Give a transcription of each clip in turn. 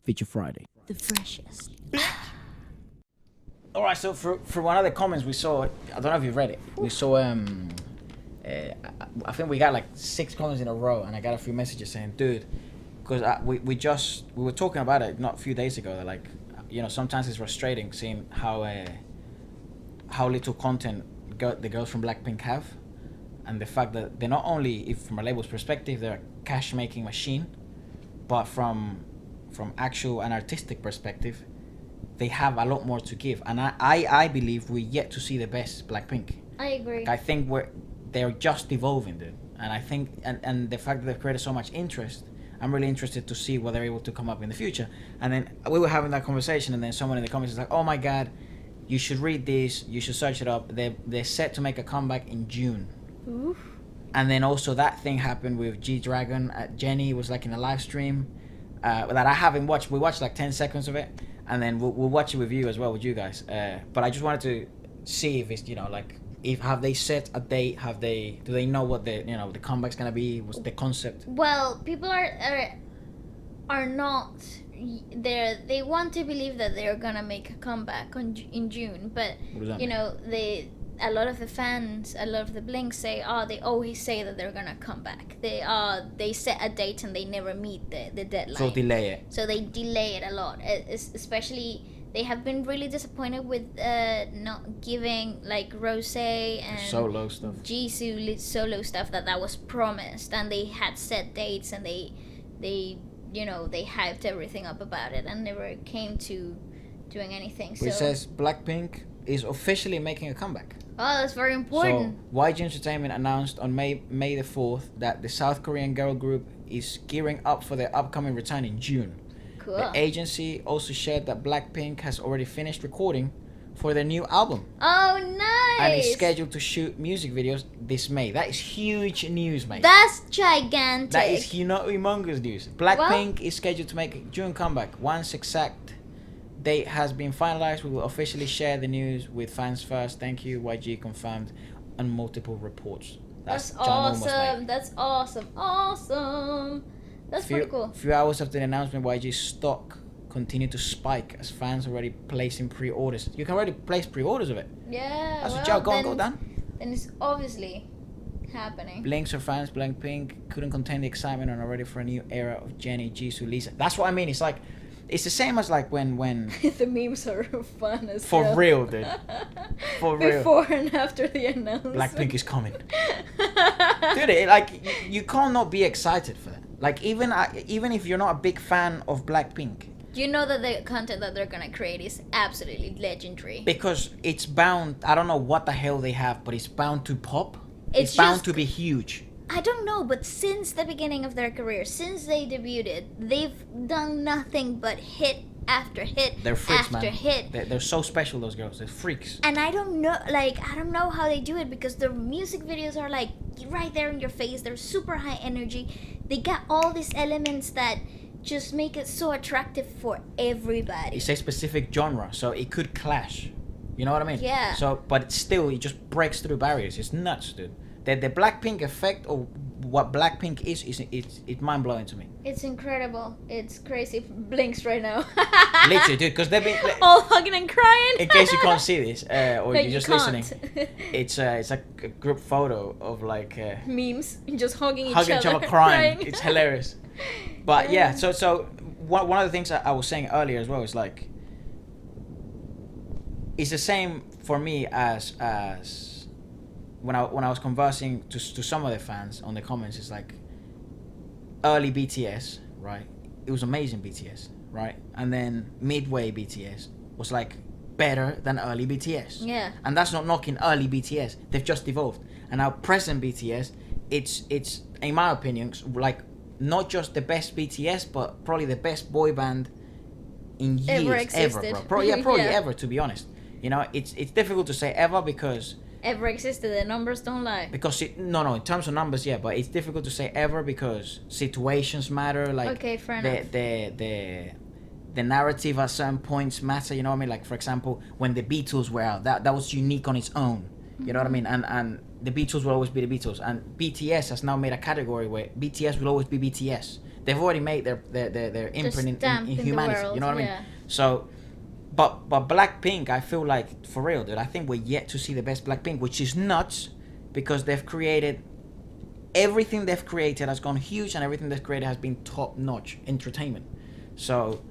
Feature Friday. The freshest. All right, so for one of the comments we saw, I don't know if you read it. We saw I think we got like 6 comments in a row, and I got a few messages saying, "Dude," because we were talking about it not a few days ago. That like, sometimes it's frustrating seeing how little content the girls from Blackpink have, and the fact that they're not only, if from a label's perspective, they're a cash making machine, but from actual and artistic perspective, they have a lot more to give. And I believe we're yet to see the best Blackpink. I agree. Like, I think they're just evolving, dude. And I think and the fact that they've created so much interest, I'm really interested to see what they're able to come up in the future. And then we were having that conversation, and then someone in the comments was like, "Oh my God, you should read this. You should search it up. They're set to make a comeback in June." Oof. And then also that thing happened with G Dragon. Jenny was like in a live stream that I haven't watched. We watched like 10 seconds of it, and then we'll watch it with you as well, with you guys. But I just wanted to see if it's if have they set a date? Do they know what the comeback's gonna be? What's the concept? Well, people are not. They want to believe that they're gonna make a comeback in June, but What does that mean? a lot of the fans, a lot of the Blinks say, they always say that they're gonna come back. They set a date and they never meet the deadline. So delay it. So they delay it a lot, especially. They have been really disappointed with not giving like Rose and Solo stuff. Jisoo solo stuff that was promised, and they had set dates, and they hyped everything up about it and never came to doing anything. So It says Blackpink is officially making a comeback. that's very important. So YG Entertainment announced on May the 4th that the South Korean girl group is gearing up for their upcoming return in June. Cool. The agency also shared that Blackpink has already finished recording for their new album Oh, nice. and is scheduled to shoot music videos this May. That is huge news, mate. That's gigantic. That is humongous news. Blackpink is scheduled to make a June comeback. Once exact date has been finalized, we will officially share the news with fans first. Thank you, YG confirmed on multiple reports. That's ginormous, awesome. mate. That's awesome. Awesome. That's pretty cool. Few hours after the announcement, YG's stock continued to spike as fans already placing pre-orders. You can already place pre-orders of it. Yeah. That's well, what y'all go then, down. Then it's obviously happening. Blinks or fans, Blackpink couldn't contain the excitement and are ready for a new era of Jennie, Jisoo, Lisa. That's what I mean. It's the same as like when The memes are fun as for hell. real, dude. For real. Before and after the announcement. Blackpink is coming. Dude, you can't not be excited for that. Like even if you're not a big fan of Blackpink, You know that the content that they're gonna create is absolutely legendary. because it's bound. I don't know what the hell they have, but it's bound to pop. It's bound just- to be huge. I don't know, but since the beginning of their career, since they debuted, they've done nothing but hit after hit They're freaks, after man. hit. They're so special. Those girls. They're freaks. And I don't know how they do it, because their music videos are like right there in your face. They're super high energy. They got all these elements that just make it so attractive for everybody. It's a specific genre, so it could clash. You know what I mean? Yeah. So, but it just breaks through barriers. It's nuts, dude. The Blackpink effect, or what Blackpink is it's mind blowing to me. It's incredible. It's crazy. Blinks right now. Literally, dude, because they've been. all hugging and crying. In case you can't see this, or Like, you're you just can't. listening, it's like a group photo of like Memes, just hugging hugging each other, crying. It's hilarious. But Yeah. so one of the things I was saying earlier as well is like, it's the same for me as when I was conversing to some of the fans on the comments. It's like early BTS, right? It was amazing BTS, right? And then midway BTS was like better than early BTS. Yeah. And that's not knocking early BTS. They've just evolved. And now present BTS, it's in my opinion like not just the best BTS, but probably the best boy band in years ever, bro. Probably Yeah. ever, to be honest. You know, it's difficult to say ever because Ever existed. The numbers don't lie. no, in terms of numbers, yeah, but it's difficult to say ever because situations matter. Like Okay, fair enough. the narrative at certain points matter. You know what I mean? Like for example, when the Beatles were out, that was unique on its own. You know what I mean? And the Beatles will always be the Beatles, and BTS has now made a category where BTS will always be BTS. they've already made their imprint in stamp in the humanity. world, You know what I mean? yeah. So, but Blackpink, I feel like, for real, dude, I think we're yet to see the best Blackpink, which is nuts, because they've created everything they've created has gone huge, and everything they've created has been top notch entertainment. So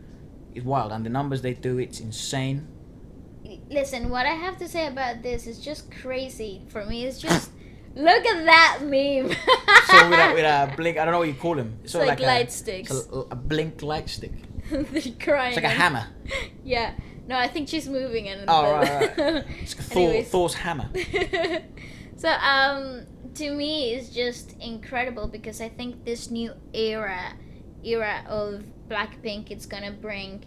it's wild, and the numbers they do, it's insane. Listen, what I have to say about this is just crazy. For me, it's just look at that meme. So with a blink, I don't know what you call them. It's like light sticks. A blink light stick. They're crying. It's like a hammer. Yeah. No, I think she's moving and. Oh right. It's Thor's hammer. So to me, it's just incredible because I think this new era of Blackpink, it's gonna bring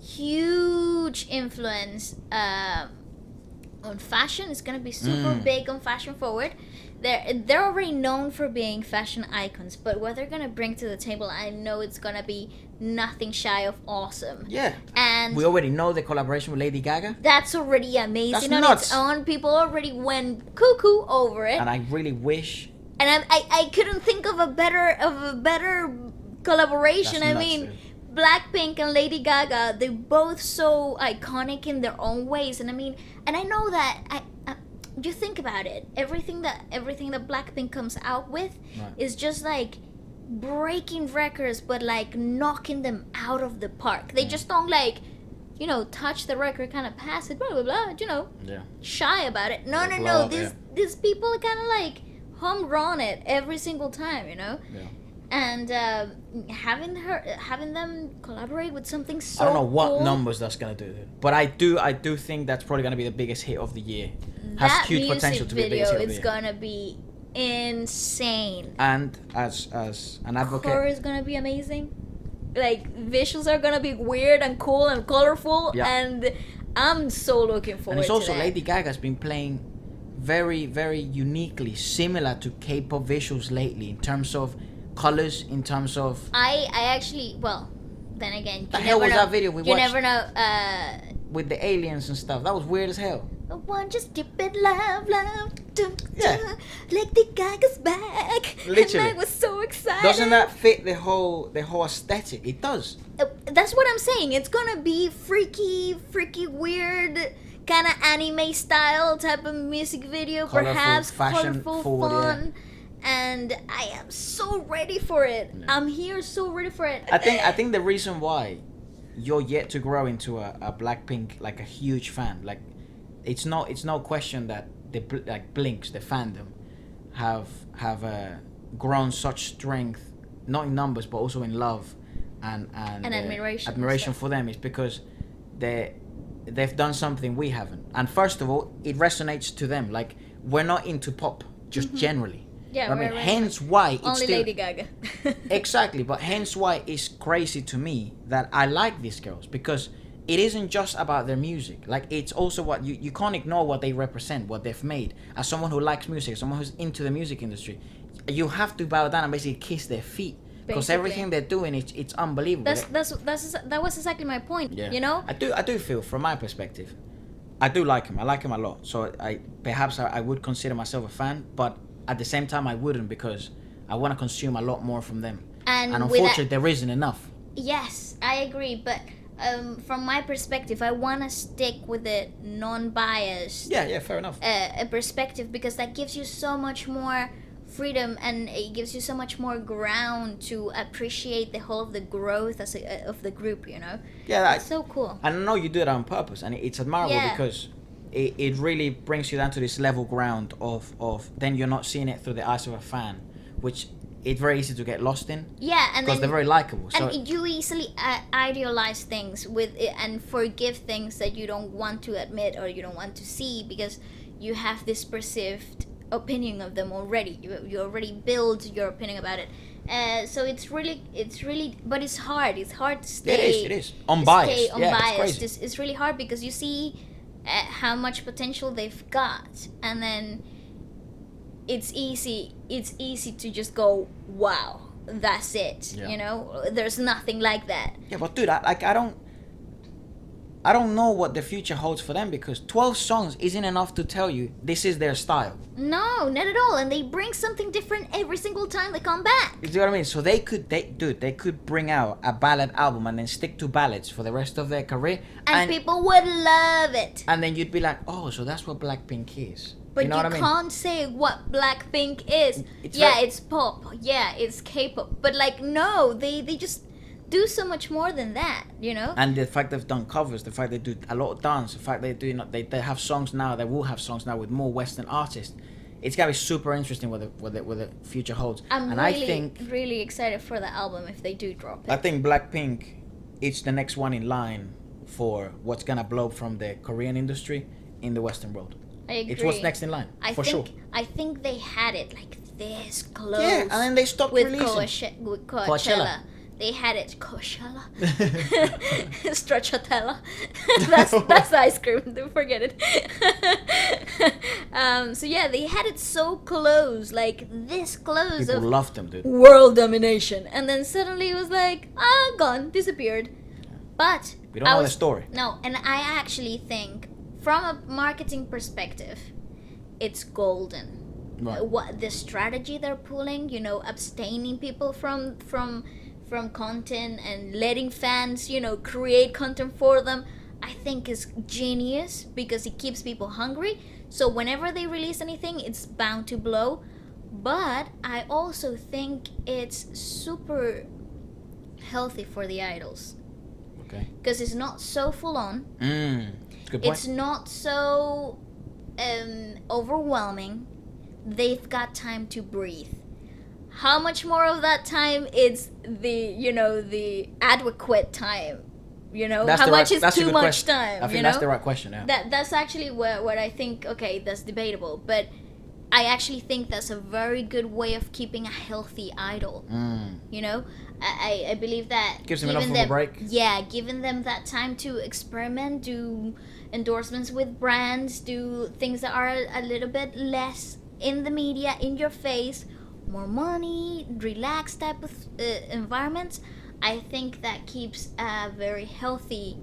huge influence on fashion. It's gonna be super big on fashion forward. They're already known for being fashion icons, but what they're gonna bring to the table, I know it's gonna be nothing shy of awesome. Yeah. And we already know the collaboration with Lady Gaga. that's already amazing. That's on nuts. its own. People already went cuckoo over it. And I really wish. And I couldn't think of a better collaboration. That's I nuts, mean, dude. Blackpink and Lady Gaga, they're both so iconic in their own ways. And I mean, and I know that you think about it, everything that Blackpink comes out with Right. is just like breaking records, but like knocking them out of the park. They just don't like, touch the record, kind of pass it, blah blah blah. Yeah. Shy about it. No, Blow no. up, yeah. These people kind of like home run it every single time, Yeah. And having them collaborate with something so I don't know what cool, numbers that's gonna do, but I do think that's probably gonna be the biggest hit of the year. Has that huge music potential to be the video biggest hit of the is year. gonna be insane. And as an advocate, Core is gonna be amazing. Like visuals are gonna be weird and cool and colorful, Yeah. and I'm so looking forward and it's also to that. Lady Gaga's been playing very, very uniquely similar to K-pop visuals lately in terms of colors, in terms of I actually, well, then again, the hell was that video we you watched never know. with the aliens and stuff. That was weird as hell. One just stupid love, Yeah. Lady Gaga's back. Literally. And I was so excited. Doesn't that fit the whole aesthetic? It does. That's what I'm saying. It's gonna be freaky, weird, kind of anime style type of music video, Colorful, perhaps fashion colorful, forward, fun. And I am so ready for it. Yeah. I'm here so ready for it. I think the reason why you're yet to grow into a Blackpink, like a huge fan, like it's no question that the Blinks, the fandom, have grown such strength, not in numbers but also in love and admiration admiration for them, is because they've done something we haven't. And first of all, it resonates to them. Like, we're not into pop just generally. Yeah, I mean, we're hence why it's only still Lady Gaga. exactly, but hence why it's crazy to me that I like these girls, because it isn't just about their music. Like, it's also what you can't ignore what they represent, what they've made. As someone who likes music, someone who's into the music industry, you have to bow down and basically kiss their feet, because Basically. everything they're doing, it's unbelievable. That was exactly my point. Yeah. You know. I do feel, from my perspective, I do like him. I like him a lot. So I would consider myself a fan, but at the same time I wouldn't, because I want to consume a lot more from them. And unfortunately, there isn't enough. Yes, I agree, but from my perspective, I want to stick with the non-biased Yeah, fair enough. perspective, because that gives you so much more freedom, and it gives you so much more ground to appreciate the whole of the growth of the group, Yeah, It's so cool. I know you do it on purpose, and it's admirable, Yeah. because it really brings you down to this level ground of then you're not seeing it through the eyes of a fan, which it's very easy to get lost in, Yeah, and because then they're very likable. So and you easily idealize things with it and forgive things that you don't want to admit or you don't want to see, because you have this perceived opinion of them already. You already build your opinion about it. So it's really, but it's hard. It's hard to stay. it is unbiased. Stay Yeah, unbiased. it's crazy. It's really hard, because you see how much potential they've got, and then it's easy to just go, wow, that's it. Yeah. There's nothing like that. Yeah, but dude, I I don't know what the future holds for them, because 12 songs isn't enough to tell you this is their style. No, not at all. And they bring something different every single time they come back. You see what I mean? So they could bring out a ballad album and then stick to ballads for the rest of their career. And people would love it. And then you'd be like, oh, so that's what Blackpink is. But you know what I mean? Can't say what Blackpink is. It's pop. Yeah, it's K-pop. But like, no, they just do so much more than that, you know. And the fact they've done covers, the fact they do a lot of dance, the fact they have songs now. They will have songs now with more Western artists. It's gonna be super interesting what the future holds. I think really excited for the album if they do drop it. I think Blackpink, it's the next one in line for what's gonna blow from the Korean industry in the Western world. I agree. It's what's next in line, sure. I think they had it like this close. Yeah, and then they stopped releasing. With Coachella. They had it Coachella. Stracciatella. that's the ice cream. Don't forget it. So yeah, they had it so close, like this close. People loved them, dude. World domination, and then suddenly it was like, gone, disappeared. But we don't know the story. No, and I actually think, from a marketing perspective, it's golden. Right. What the strategy they're pulling, you know, abstaining people from content and letting fans, you know, create content for them, I think is genius, because it keeps people hungry. So whenever they release anything, it's bound to blow. But I also think it's super healthy for the idols. Okay. Because it's not so full on. Good point. It's not so overwhelming. They've got time to breathe. How much more of that time is the adequate time? You know, how much is too much time? I think that's the right question. Yeah. That's actually what I think. Okay, that's debatable, but I actually think that's a very good way of keeping a healthy idol. You know, I believe that gives them enough of a break. Yeah, giving them that time to experiment, do endorsements with brands, do things that are a little bit less in the media, in your face, more money, relaxed type of environments. I think that keeps a very healthy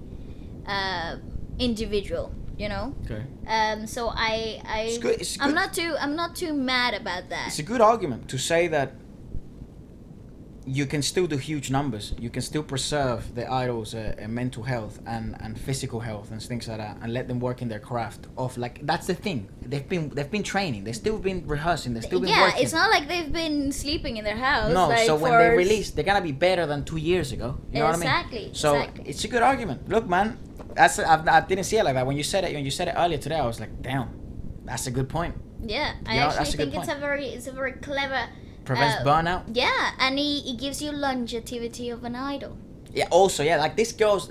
individual, you know. Okay. So It's good. I'm not too mad about that. It's a good argument to say that you can still do huge numbers. You can still preserve the idols' mental health and physical health and things like that, and let them work in their craft. That's the thing. They've been training. They've still been rehearsing. They've still been working. Yeah, it's not like they've been sleeping in their house. No, like, so when they release, they're gonna be better than 2 years ago. You know what I mean? Exactly. So it's a good argument. Look, man, I didn't see it like that. When you said it earlier today, I was like, damn, that's a good point. Yeah, I actually think it's a very clever. Prevents burnout. Yeah, and it gives you longevity of an idol. Yeah. Also, yeah, like these girls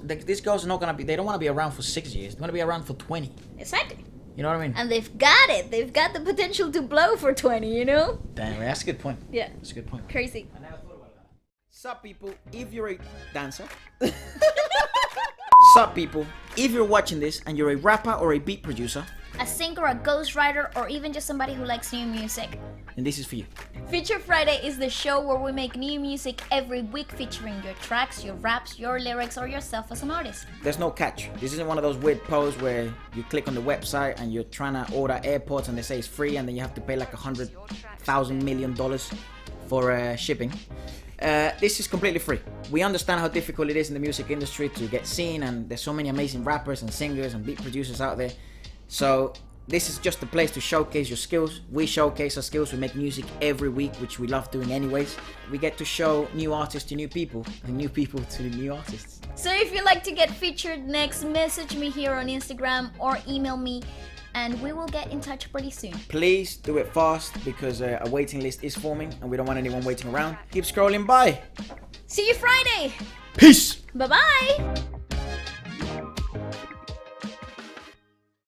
are not gonna be. They don't want to be around for 6 years. They want to be around for 20. Exactly. You know what I mean? And they've got it. They've got the potential to blow for 20. You know. Damn, that's a good point. Yeah. That's a good point. Crazy. I never thought about that. Sup, people? If you're a dancer. Sup, people? If you're watching this and you're a rapper or a beat producer, a singer, a ghostwriter, or even just somebody who likes new music, and this is for you. Feature Friday is the show where we make new music every week, featuring your tracks, your raps, your lyrics, or yourself as an artist. There's no catch. This isn't one of those weird posts where you click on the website and you're trying to order AirPods and they say it's free, and then you have to pay like $100,000 million for shipping. This is completely free. We understand how difficult it is in the music industry to get seen, and there's so many amazing rappers and singers and beat producers out there. So this is just a place to showcase your skills. We showcase our skills. We make music every week, which we love doing anyways. We get to show new artists to new people, and new people to new artists. So if you'd like to get featured next, message me here on Instagram or email me, and we will get in touch pretty soon. Please do it fast, because a waiting list is forming and we don't want anyone waiting around. Keep scrolling by. See you Friday. Peace. Bye-bye.